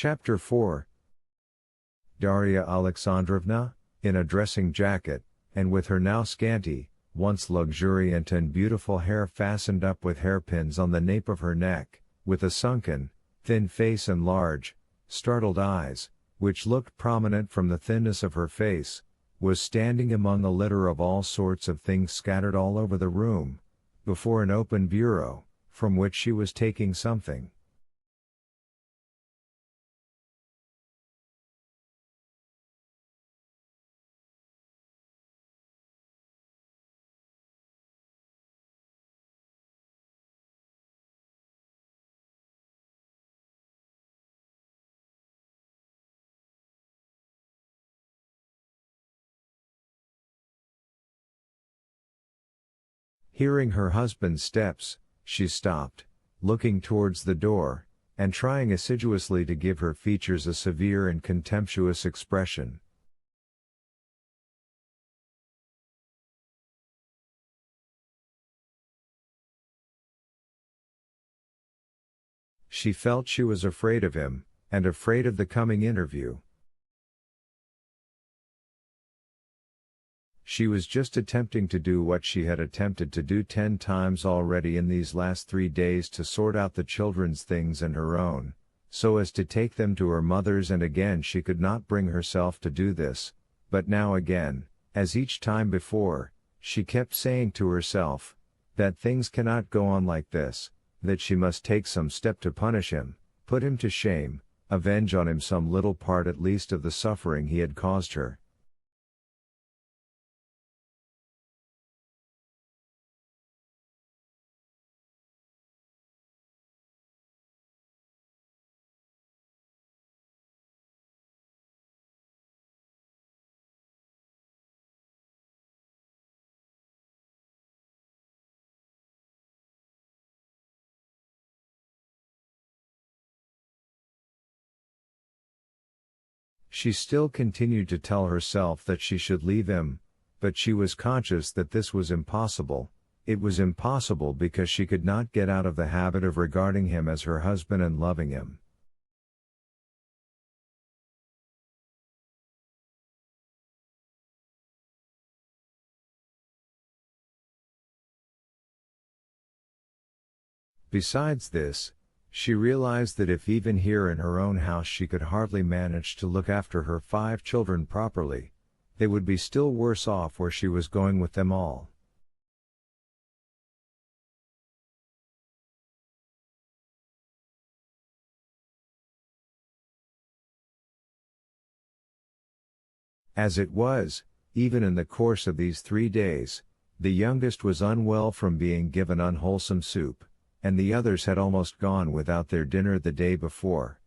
Chapter 4. Darya Alexandrovna, in a dressing jacket, and with her now scanty, once luxuriant and beautiful hair fastened up with hairpins on the nape of her neck, with a sunken, thin face and large, startled eyes, which looked prominent from the thinness of her face, was standing among a litter of all sorts of things scattered all over the room, before an open bureau, from which she was taking something. Hearing her husband's steps, she stopped, looking towards the door, and trying assiduously to give her features a severe and contemptuous expression. She felt she was afraid of him, and afraid of the coming interview. She was just attempting to do what she had attempted to do 10 times already in these last 3 days, to sort out the children's things and her own, so as to take them to her mother's, and again she could not bring herself to do this, but now again, as each time before, she kept saying to herself, that things cannot go on like this, that she must take some step to punish him, put him to shame, avenge on him some little part at least of the suffering he had caused her. She still continued to tell herself that she should leave him, but she was conscious that this was impossible. It was impossible because she could not get out of the habit of regarding him as her husband and loving him. Besides this, she realized that if even here in her own house she could hardly manage to look after her 5 children properly, they would be still worse off where she was going with them all. As it was, even in the course of these 3 days, the youngest was unwell from being given unwholesome soup, and the others had almost gone without their dinner the day before.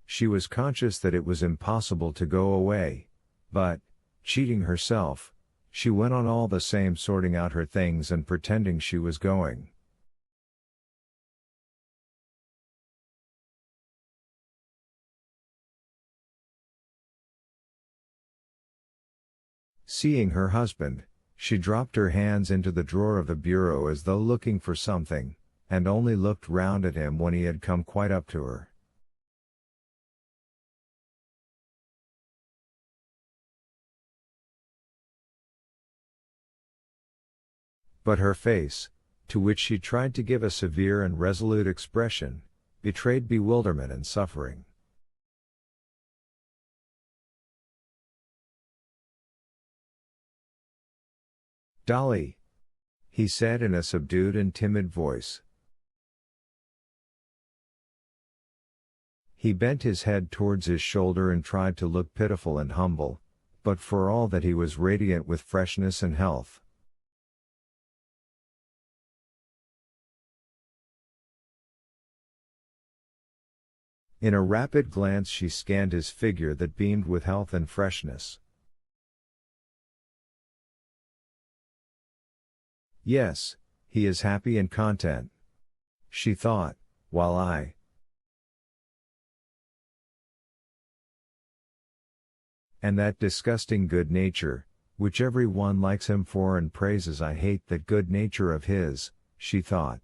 She was conscious that it was impossible to go away, but, cheating herself, she went on all the same, sorting out her things and pretending she was going. Seeing her husband, she dropped her hands into the drawer of the bureau as though looking for something, and only looked round at him when he had come quite up to her. But her face, to which she tried to give a severe and resolute expression, betrayed bewilderment and suffering. "Dolly," he said in a subdued and timid voice. He bent his head towards his shoulder and tried to look pitiful and humble, but for all that he was radiant with freshness and health. In a rapid glance she scanned his figure that beamed with health and freshness. "Yes, he is happy and content," she thought, "while and that disgusting good nature, which every one likes him for and praises. I hate that good nature of his, she thought.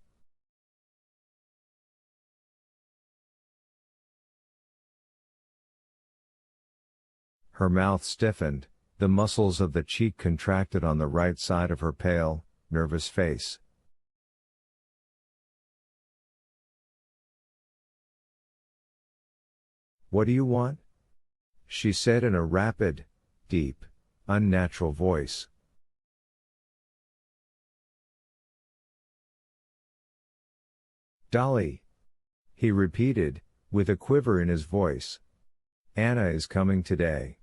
Her mouth stiffened, the muscles of the cheek contracted on the right side of her pale, nervous face. "What do you want?" she said in a rapid, deep, unnatural voice. "Dolly," he repeated, with a quiver in his voice. "Anna is coming today."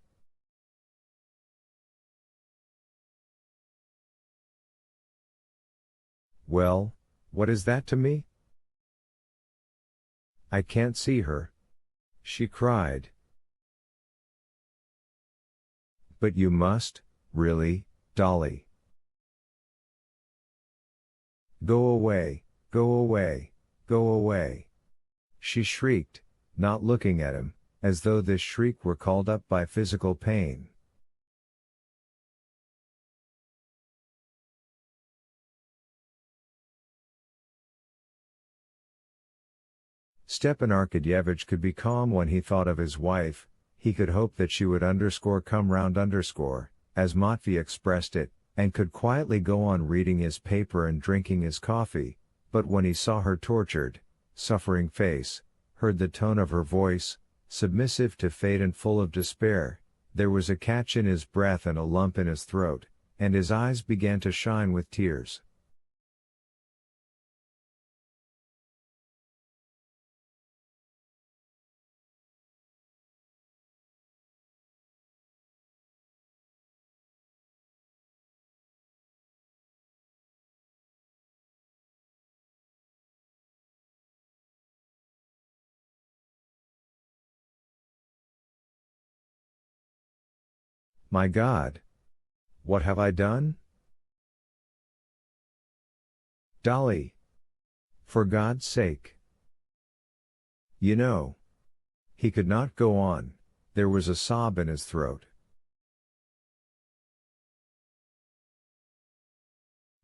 "Well, what is that to me? I can't see her," she cried. "But you must, really, Dolly." "Go away, go away, go away," she shrieked, not looking at him, as though this shriek were called up by physical pain. Stepan Arkadyevitch could be calm when he thought of his wife. He could hope that she would come round, as Matvey expressed it, and could quietly go on reading his paper and drinking his coffee, but when he saw her tortured, suffering face, heard the tone of her voice, submissive to fate and full of despair, there was a catch in his breath and a lump in his throat, and his eyes began to shine with tears. "My God! What have I done?" "Dolly! For God's sake!" "You know." He could not go on, there was a sob in his throat.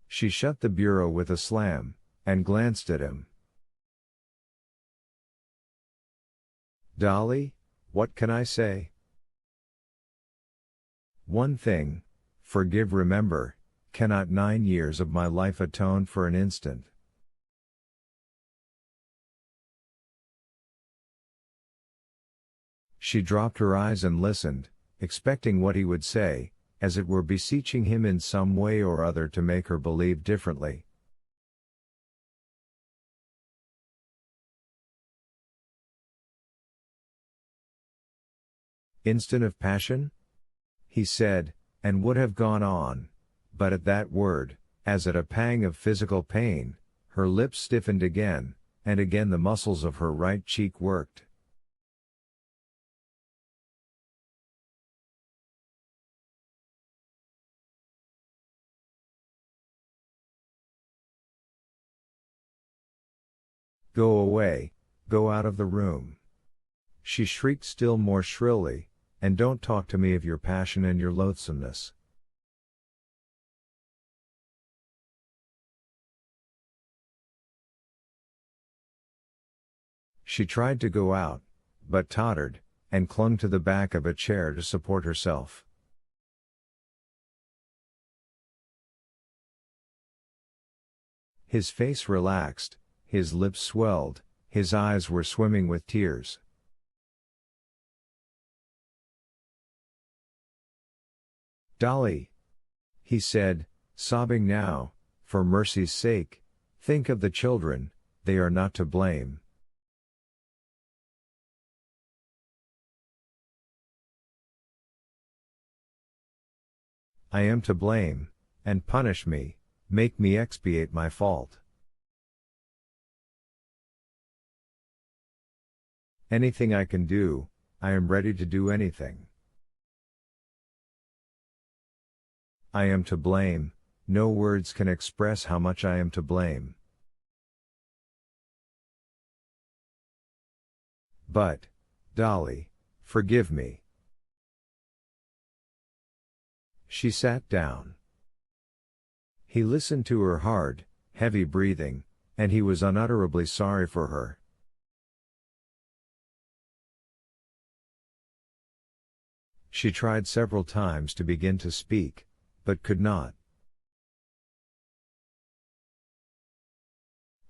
She shut the bureau with a slam, and glanced at him. "Dolly, what can I say?" "One thing, forgive, remember, cannot 9 years of my life atone for an instant?" She dropped her eyes and listened, expecting what he would say, as it were beseeching him in some way or other to make her believe differently. "Instant of passion?" he said, and would have gone on, but at that word, as at a pang of physical pain, her lips stiffened again, and again the muscles of her right cheek worked. "Go away, go out of the room," she shrieked still more shrilly, "and don't talk to me of your passion and your loathsomeness." She tried to go out, but tottered, and clung to the back of a chair to support herself. His face relaxed, his lips swelled, his eyes were swimming with tears. "Dolly," he said, sobbing now, "for mercy's sake, think of the children, they are not to blame." "I am to blame, and punish me, make me expiate my fault." "Anything I can do, I am ready to do anything." "I am to blame, no words can express how much I am to blame." "But, Dolly, forgive me." She sat down. He listened to her hard, heavy breathing, and he was unutterably sorry for her. She tried several times to begin to speak, but could not.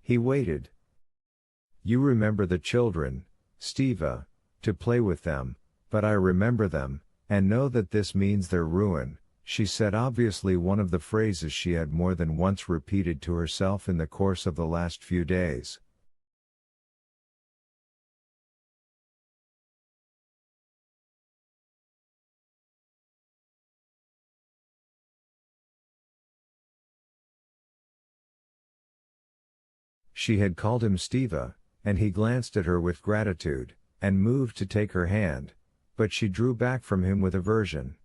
He waited. You remember the children, Steva, to play with them, but I remember them, and know that this means their ruin, she said, obviously one of the phrases she had more than once repeated to herself in the course of the last few days. She had called him Steva, and he glanced at her with gratitude, and moved to take her hand, but she drew back from him with aversion.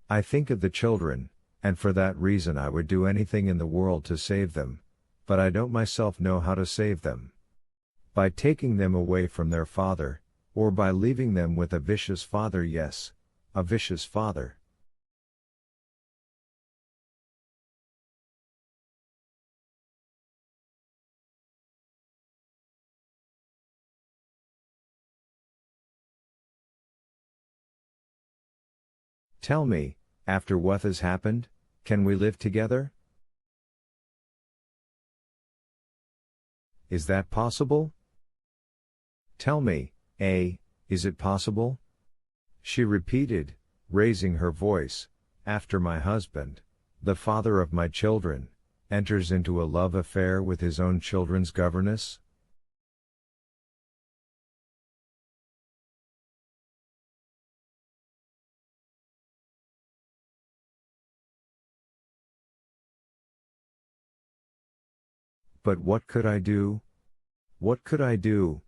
I think of the children, and for that reason I would do anything in the world to save them, but I don't myself know how to save them. By taking them away from their father, or by leaving them with a vicious father. Yes, a vicious father. Tell me, after what has happened, can we live together? Is that possible? Tell me, is it possible? She repeated, raising her voice, after my husband, the father of my children, enters into a love affair with his own children's governess? But what could I do? What could I do?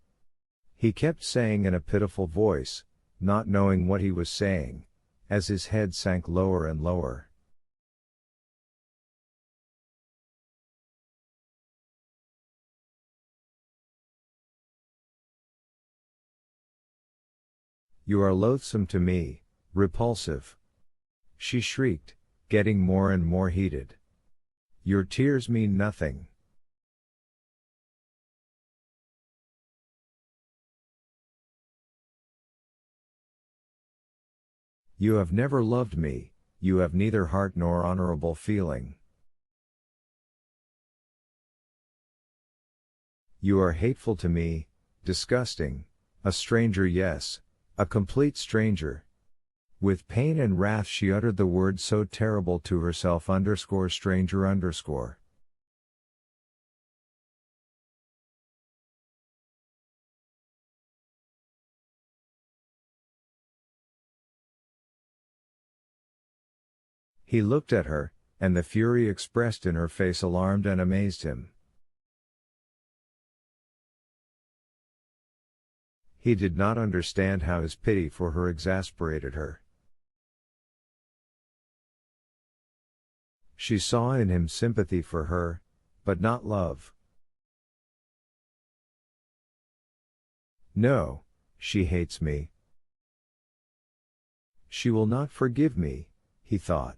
He kept saying in a pitiful voice, not knowing what he was saying, as his head sank lower and lower. You are loathsome to me, repulsive. She shrieked, getting more and more heated. Your tears mean nothing. You have never loved me, you have neither heart nor honorable feeling. You are hateful to me, disgusting, a stranger. Yes, a complete stranger. With pain and wrath she uttered the word so terrible to herself, _stranger_. He looked at her, and the fury expressed in her face alarmed and amazed him. He did not understand how his pity for her exasperated her. She saw in him sympathy for her, but not love. No, she hates me. She will not forgive me, he thought.